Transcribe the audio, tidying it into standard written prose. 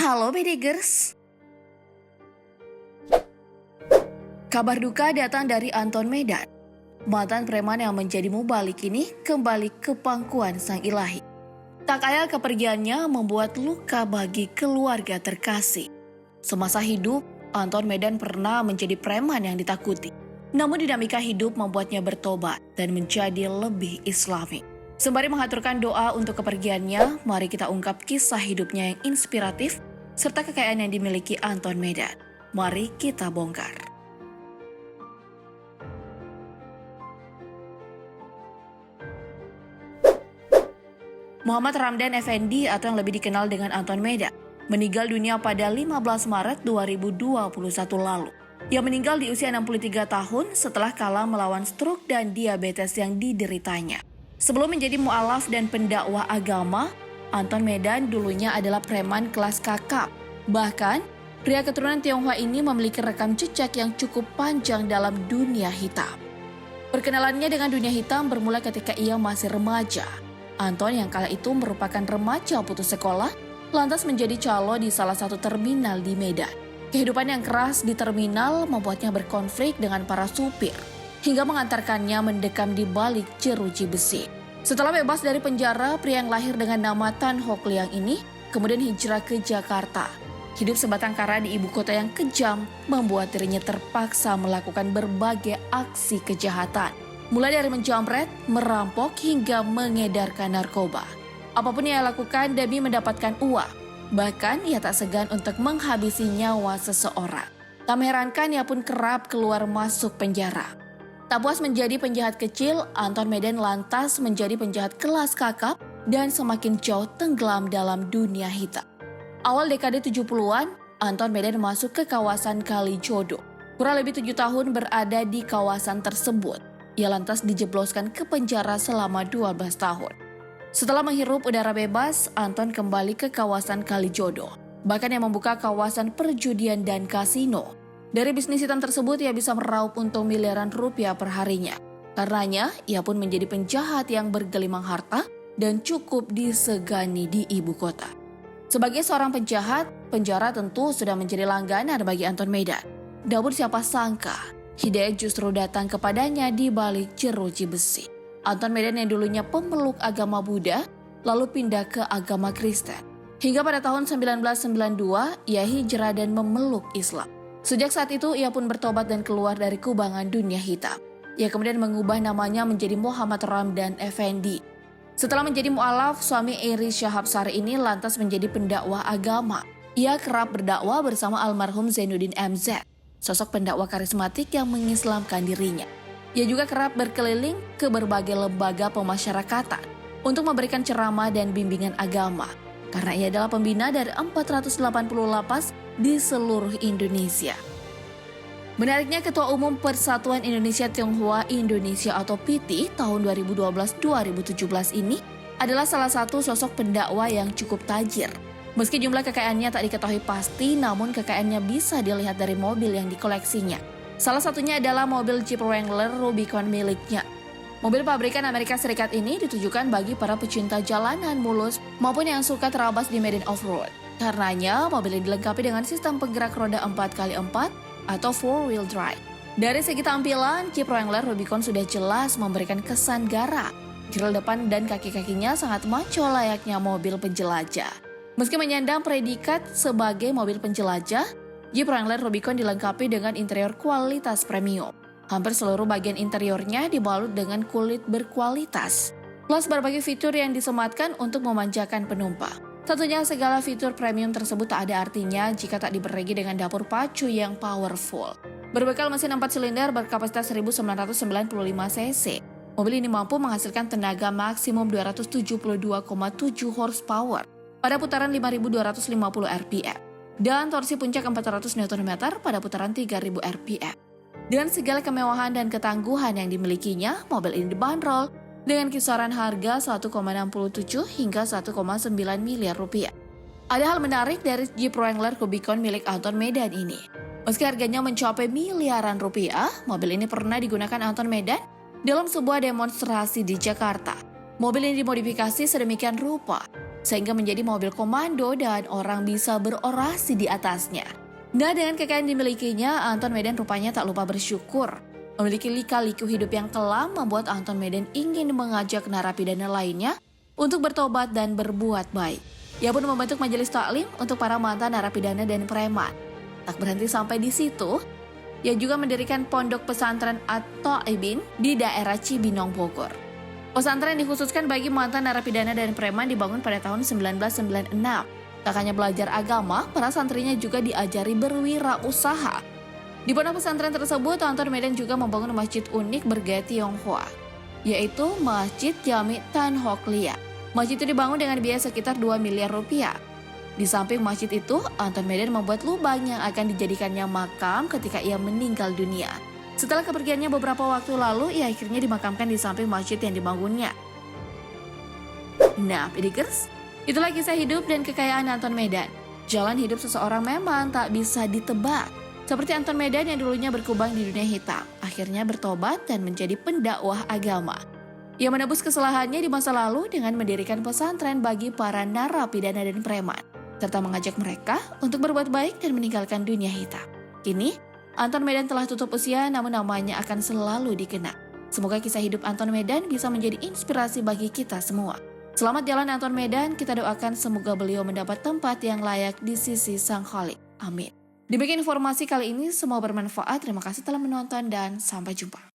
Halo Bedegers. Kabar duka datang dari Anton Medan. Mantan preman yang menjadi mubalik ini kembali ke pangkuan Sang Ilahi. Tak kaya kepergiannya membuat luka bagi keluarga terkasih. Semasa hidup, Anton Medan pernah menjadi preman yang ditakuti. Namun dinamika hidup membuatnya bertobat dan menjadi lebih islami. Sembari mengaturkan doa untuk kepergiannya, mari kita ungkap kisah hidupnya yang inspiratif serta kekayaan yang dimiliki Anton Medan. Mari kita bongkar. Muhammad Ramdan Effendi atau yang lebih dikenal dengan Anton Medan meninggal dunia pada 15 Maret 2021 lalu. Ia meninggal di usia 63 tahun setelah kalah melawan stroke dan diabetes yang dideritanya. Sebelum menjadi mu'alaf dan pendakwah agama, Anton Medan dulunya adalah preman kelas kakap. Bahkan, pria keturunan Tionghoa ini memiliki rekam jejak yang cukup panjang dalam dunia hitam. Perkenalannya dengan dunia hitam bermula ketika ia masih remaja. Anton yang kala itu merupakan remaja putus sekolah, lantas menjadi calo di salah satu terminal di Medan. Kehidupan yang keras di terminal membuatnya berkonflik dengan para supir, hingga mengantarkannya mendekam di balik jeruji besi. Setelah bebas dari penjara, pria yang lahir dengan nama Tan Hock Liang ini kemudian hijrah ke Jakarta. Hidup sebatang kara di ibu kota yang kejam membuat dirinya terpaksa melakukan berbagai aksi kejahatan. Mulai dari menjamret, merampok, hingga mengedarkan narkoba. Apapun yang ia lakukan demi mendapatkan uang. Bahkan ia tak segan untuk menghabisi nyawa seseorang. Tak mengherankan ia pun kerap keluar masuk penjara. Tak puas menjadi penjahat kecil, Anton Medan lantas menjadi penjahat kelas kakap dan semakin jauh tenggelam dalam dunia hitam. Awal dekade 70-an, Anton Medan masuk ke kawasan Kalijodo. Kurang lebih 7 tahun berada di kawasan tersebut. Ia lantas dijebloskan ke penjara selama 12 tahun. Setelah menghirup udara bebas, Anton kembali ke kawasan Kalijodo. Bahkan yang membuka kawasan perjudian dan kasino. Dari bisnis hitam tersebut, ia bisa meraup untung miliaran rupiah per harinya. Karenanya, ia pun menjadi penjahat yang bergelimang harta dan cukup disegani di ibu kota. Sebagai seorang penjahat, penjara tentu sudah menjadi langganan bagi Anton Medan. Namun siapa sangka, hidayah justru datang kepadanya di balik jeruji besi. Anton Medan yang dulunya pemeluk agama Buddha, lalu pindah ke agama Kristen. Hingga pada tahun 1992, ia hijrah dan memeluk Islam. Sejak saat itu, ia pun bertobat dan keluar dari kubangan dunia hitam. Ia kemudian mengubah namanya menjadi Muhammad Ramdan Effendi. Setelah menjadi mu'alaf, suami Iris Syahab Sari ini lantas menjadi pendakwah agama. Ia kerap berdakwah bersama almarhum Zainuddin MZ. Sosok pendakwah karismatik yang mengislamkan dirinya. Ia juga kerap berkeliling ke berbagai lembaga pemasyarakatan untuk memberikan ceramah dan bimbingan agama. Karena ia adalah pembina dari 480 lapas di seluruh Indonesia. Menariknya, Ketua Umum Persatuan Indonesia Tionghoa Indonesia atau PITI tahun 2012-2017 ini adalah salah satu sosok pendakwah yang cukup tajir. Meski jumlah kekayaannya tak diketahui pasti, namun kekayaannya bisa dilihat dari mobil yang dikoleksinya. Salah satunya adalah mobil Jeep Wrangler Rubicon miliknya. Mobil pabrikan Amerika Serikat ini ditujukan bagi para pecinta jalanan mulus maupun yang suka terabas di medan off-road. Karenanya, mobil ini dilengkapi dengan sistem penggerak roda 4x4 atau 4-wheel drive. Dari segi tampilan, Jeep Wrangler Rubicon sudah jelas memberikan kesan garang. Grill depan dan kaki-kakinya sangat maco layaknya mobil penjelajah. Meski menyandang predikat sebagai mobil penjelajah, Jeep Wrangler Rubicon dilengkapi dengan interior kualitas premium. Hampir seluruh bagian interiornya dibalut dengan kulit berkualitas. Plus berbagai fitur yang disematkan untuk memanjakan penumpang. Tentunya segala fitur premium tersebut tak ada artinya jika tak diberi dengan dapur pacu yang powerful. Berbekal mesin 4 silinder berkapasitas 1995 cc, mobil ini mampu menghasilkan tenaga maksimum 272,7 horsepower pada putaran 5.250 rpm dan torsi puncak 400 Nm pada putaran 3.000 rpm. Dengan segala kemewahan dan ketangguhan yang dimilikinya, mobil ini dibanderol dengan kisaran harga 1,67 hingga 1,9 miliar rupiah. Ada hal menarik dari Jeep Wrangler Rubicon milik Anton Medan ini. Meski harganya mencapai miliaran rupiah, mobil ini pernah digunakan Anton Medan dalam sebuah demonstrasi di Jakarta. Mobil ini dimodifikasi sedemikian rupa sehingga menjadi mobil komando dan orang bisa berorasi di atasnya. Nah, dengan kekayaan dimilikinya, Anton Medan rupanya tak lupa bersyukur. Memiliki lika-liku hidup yang kelam membuat Anton Medan ingin mengajak narapidana lainnya untuk bertobat dan berbuat baik. Ia pun membentuk majelis taklim untuk para mantan narapidana dan preman. Tak berhenti sampai di situ, ia juga mendirikan pondok pesantren At-Thaibin di daerah Cibinong, Bogor. Pesantren dikhususkan bagi mantan narapidana dan preman dibangun pada tahun 1996. Tak hanya belajar agama, para santrinya juga diajari berwirausaha. Di pondok pesantren tersebut, Anton Medan juga membangun masjid unik bergaya Tionghoa, yaitu Masjid Jami Tan Hock Lia. Masjid itu dibangun dengan biaya sekitar 2 miliar rupiah. Di samping masjid itu, Anton Medan membuat lubang yang akan dijadikannya makam ketika ia meninggal dunia. Setelah kepergiannya beberapa waktu lalu, ia akhirnya dimakamkan di samping masjid yang dibangunnya. Nah, Pedikers, itulah kisah hidup dan kekayaan Anton Medan. Jalan hidup seseorang memang tak bisa ditebak. Seperti Anton Medan yang dulunya berkubang di dunia hitam, akhirnya bertobat dan menjadi pendakwah agama. Ia menebus kesalahannya di masa lalu dengan mendirikan pesantren bagi para narapidana dan preman, serta mengajak mereka untuk berbuat baik dan meninggalkan dunia hitam. Kini, Anton Medan telah tutup usia, namun namanya akan selalu dikenang. Semoga kisah hidup Anton Medan bisa menjadi inspirasi bagi kita semua. Selamat jalan Anton Medan, kita doakan semoga beliau mendapat tempat yang layak di sisi Sang Khalik. Amin. Demikian informasi kali ini, semoga bermanfaat. Terima kasih telah menonton dan sampai jumpa.